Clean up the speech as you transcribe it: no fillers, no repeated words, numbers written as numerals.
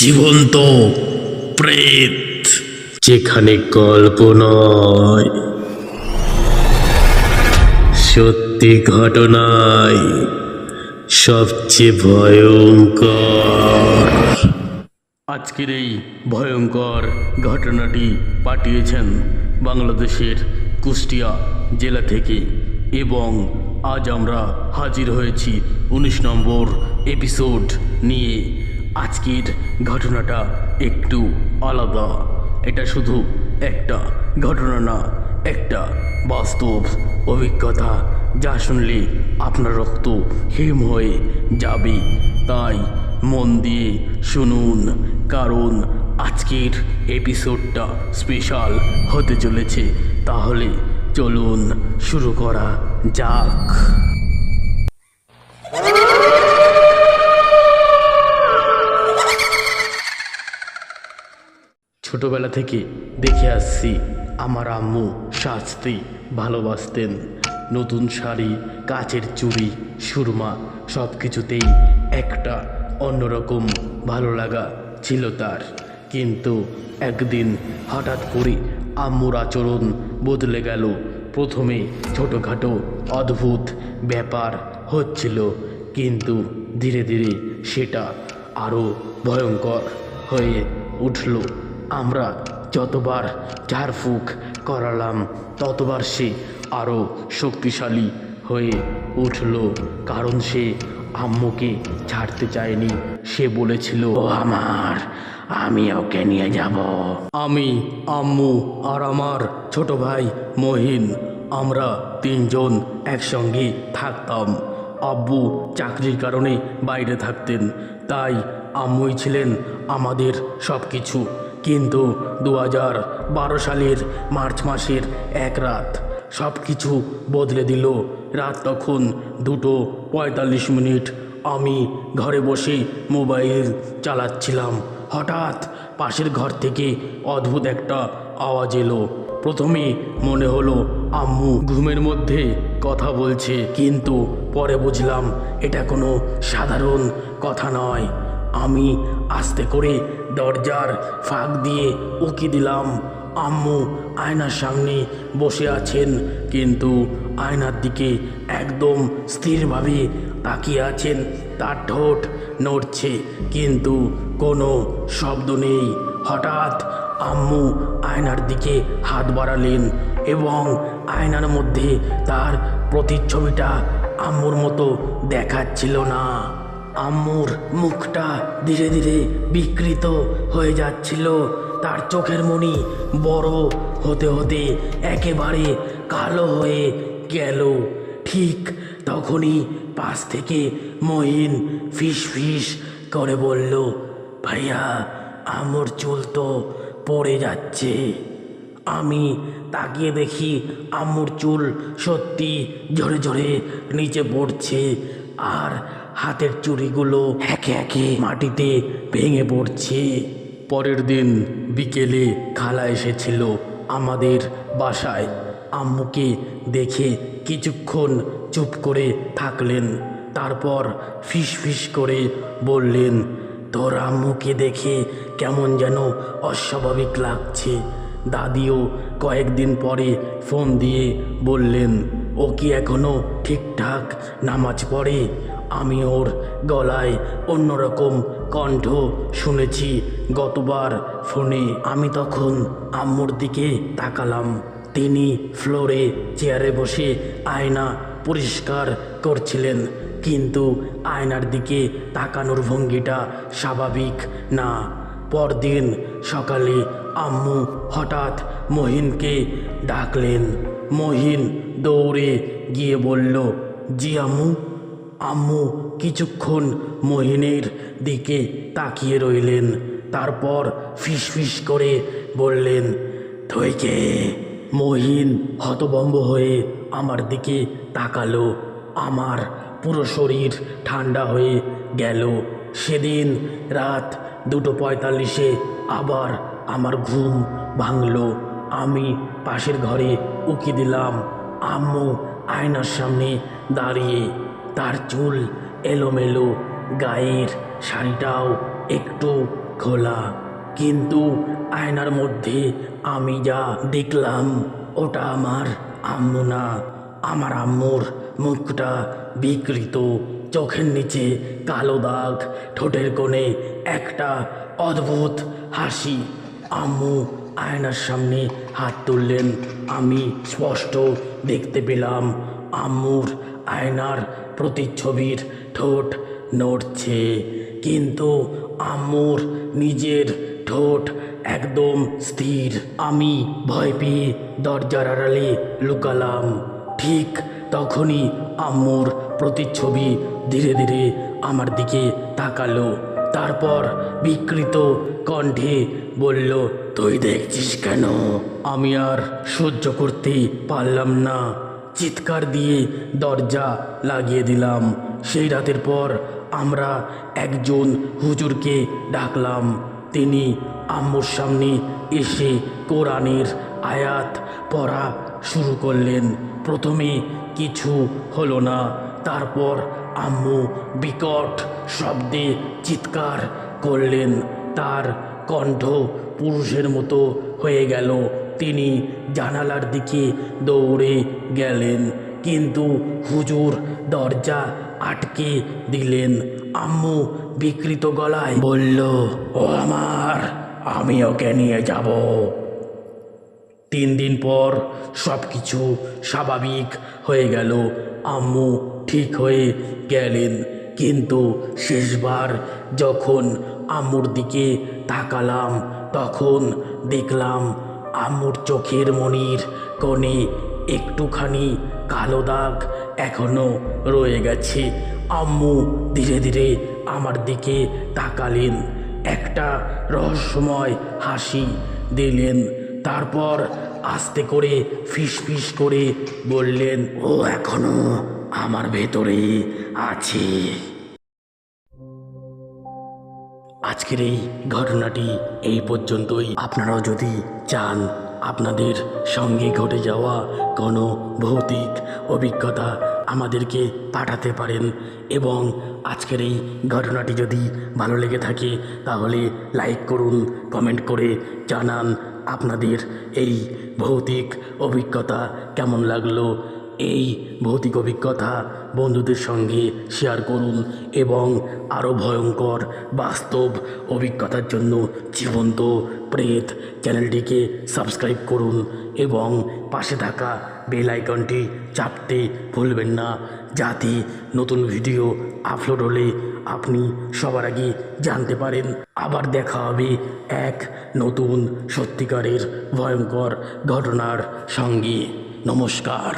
জীবন্ত প্রেত, যেখানে গল্প নয়, সত্যি ঘটনায় সবচেয়ে ভয়ঙ্কর। আজকের এই ভয়ঙ্কর ঘটনাটি পাঠিয়েছেন বাংলাদেশের কুষ্টিয়া জেলা থেকে, এবং আজ আমরা হাজির হয়েছি 19 নম্বর এপিসোড নিয়ে। আজকের ঘটনাটা একটু আলাদা। এটা শুধু একটা ঘটনা না, একটা বাস্তব অভিজ্ঞতা, যা শুনলে আপনার রক্ত হিম হয়ে যাবে। তাই মন দিয়ে শুনুন, কারণ আজকের এপিসোডটা স্পেশাল হতে চলেছে। তাহলে চলুন শুরু করা যাক। ছোটবেলা থেকে দেখে আসছি আমার আম্মু সাজতে ভালোবাসতেন। নতুন শাড়ি, কাচের চুড়ি, সুরমা, সব কিছুতেই একটা অন্যরকম ভালো লাগা ছিল তার। কিন্তু একদিন হঠাৎ করে আম্মুর আচরণ বদলে গেল। প্রথমে ছোটোখাটো অদ্ভুত ব্যাপার হচ্ছিল, কিন্তু ধীরে ধীরে সেটা আরও ভয়ঙ্কর হয়ে উঠল। আমরা যতবার ঝাড়ফুঁক করালাম ততবার সে আরও শক্তিশালী হয়ে উঠল, কারণ সে আম্মুকে ছাড়তে চায়নি। সে বলেছিল, ও আমার, আমি ওকে নিয়ে যাব। আমি, আম্মু আর আমার ছোট ভাই মহিন, আমরা তিনজন একসঙ্গে থাকতাম। আব্বু চাকরির কারণে বাইরে থাকতেন, তাই আম্মুই ছিলেন আমাদের সব কিছু। কিন্তু 2012 সালের মার্চ মাসের এক রাত সব কিছু বদলে দিল। রাত তখন 2:45। আমি ঘরে বসে মোবাইল চালাচ্ছিলাম। হঠাৎ পাশের ঘর থেকে অদ্ভুত একটা আওয়াজ এলো। প্রথমে মনে হলো আম্মু ঘুমের মধ্যে কথা বলছে, কিন্তু পরে বুঝলাম এটা কোনো সাধারণ কথা নয়। আমি আস্তে করে দরজার ফাঁক দিয়ে উকি দিলাম। আম্মু আয়নার সামনে বসে আছেন, কিন্তু আয়নার দিকে একদম স্থিরভাবে তাকিয়ে আছেন। তার ঠোঁট নড়ছে, কিন্তু কোনো শব্দ নেই। হঠাৎ আম্মু আয়নার দিকে হাত বাড়ালেন এবং আয়নার মধ্যে তার প্রতিচ্ছবিটা আম্মুর মতো দেখাচ্ছিল না। আম্মুর মুখটা ধীরে ধীরে বিকৃত হয়ে যাচ্ছিল। তার চোখের মণি বড় হতে হতে একেবারে কালো হয়ে গেল। ঠিক তখনই পাশ থেকে মহিন ফিস ফিস করে বলল, ভাইয়া, আম্মুর চুল তো পড়ে যাচ্ছে। আমি তাকিয়ে দেখি আম্মুর চুল সত্যি ঝরে ঝরে নিচে পড়ছে, আর হাতের চুড়িগুলো একে একে মাটিতে ভেঙে পড়ছে। পরের দিন বিকেলে খালা এসেছিল আমাদের বাসায়। আম্মুকে দেখে কিছুক্ষণ চুপ করে থাকলেন, তারপর ফিস ফিস করে বললেন, তোর আম্মুকে দেখে কেমন যেন অস্বাভাবিক লাগছে। দাদিও কয়েকদিন পরে ফোন দিয়ে বললেন, ও কি এখনো ঠিকঠাক নামাজ পড়ে? আমি ওর গলায় অন্যরকম কণ্ঠ শুনেছি গতবার ফোনে। আমি তখন আম্মুর দিকে তাকালাম। তিনি ফ্লোরে চেয়ারে বসে আয়না পরিষ্কার করছিলেন, কিন্তু আয়নার দিকে তাকানোর ভঙ্গিটা স্বাভাবিক না। পরদিন সকালে আম্মু হঠাৎ মহিনকে ডাকলেন। মহিন দৌড়ে গিয়ে বলল, জি আম্মু। আম্মু কিছুক্ষণ মহিনের দিকে তাকিয়ে রইলেন, তারপর ফিস ফিস করে বললেন, তুই কে? মহিন হতভম্ব হয়ে আমার দিকে তাকালো। আমার পুরো শরীর ঠান্ডা হয়ে গেল। সেদিন রাত 2:45 আবার আমার ঘুম ভাঙল। আমি পাশের ঘরে উকি দিলাম। আম্মু আয়নার সামনে দাঁড়িয়ে, তার চুল এলোমেলো, গায়ের শাড়িটাও একটু খোলা। কিন্তু আয়নার মধ্যে আমি যা দেখলাম ওটা আমার আম্মু না। আমার আম্মুর মুখটা বিকৃত, চোখের নিচে কালো দাগ, ঠোঁটের কোণে একটা অদ্ভুত হাসি। আম্মু আয়নার সামনে হাত তুললেন। আমি স্পষ্ট দেখতে পেলাম আম্মুর আয়নার প্রতিচ্ছবির ঠোঁট নড়ছে, কিন্তু আম্মুর নিজের ঠোঁট একদম স্থির। আমি ভয় পেয়ে দরজার আড়ালে লুকালাম। ঠিক তখনই আম্মুর প্রতিচ্ছবি ধীরে ধীরে আমার দিকে তাকালো। তারপর বিকৃত কণ্ঠে বলল, তুই দেখছিস কেন? আমি আর সহ্য করতে পারলাম না, চিৎকার দিয়ে দরজা লাগিয়ে দিলাম। সেই রাতের পর আমরা একজন হুজুরকে ডাকলাম। তিনি আম্মুর সামনে এসে কোরআনের আয়াত পড়া শুরু করলেন। প্রথমে কিছু হলো না, তারপর আম্মু বিকট শব্দে চিৎকার করলেন। তার কণ্ঠ পুরুষের মতো হয়ে গেল। তিনি জানালার দিকে দৌড়ে গেলেন, কিন্তু হুজুর দরজা আটকে দিলেন। আম্মু বিকৃত গলায় বলল, ও আমার, আমি ওকে নিয়ে যাব। 3 দিন পর সব কিছু স্বাভাবিক হয়ে গেল। আম্মু ঠিক হয়ে গেলেন, কিন্তু শেষবার যখন আম্মুর দিকে তাকালাম তখন দেখলাম আম্মুর চোখের মণির কোণে একটুখানি কালো দাগ এখনো রয়ে গেছে। আম্মু ধীরে ধীরে আমার দিকে তাকালেন, একটা রহস্যময় হাসি দিলেন। তারপর আস্তে করে ফিসফিস করে বললেন, ও এখনো আমার ভেতরে আছে। আজকের এই ঘটনাটি এই পর্যন্তই। আপনারাও যদি চান আপনাদের সঙ্গে ঘটে যাওয়া কোনো ভৌতিক অভিজ্ঞতা আমাদেরকে পাঠাতে পারেন, এবং আজকের এই ঘটনাটি যদি ভালো লেগে থাকে তাহলে লাইক করুন, কমেন্ট করে জানান আপনাদের এই ভৌতিক অভিজ্ঞতা কেমন লাগলো। এই ভৌতিক অভিজ্ঞতা বন্ধুদের সঙ্গে শেয়ার করুন, এবং আরও ভয়ঙ্কর বাস্তব অভিজ্ঞতার জন্য জীবন্ত প্রেত চ্যানেলটিকে সাবস্ক্রাইব করুন, এবং পাশে থাকা বেল আইকনটি চাপতে ভুলবেন না, যাতে নতুন ভিডিও আপলোড হলে আপনি সবার আগে জানতে পারেন। আবার দেখা হবে এক নতুন সত্যিকারের ভয়ঙ্কর ঘটনার সঙ্গে। নমস্কার।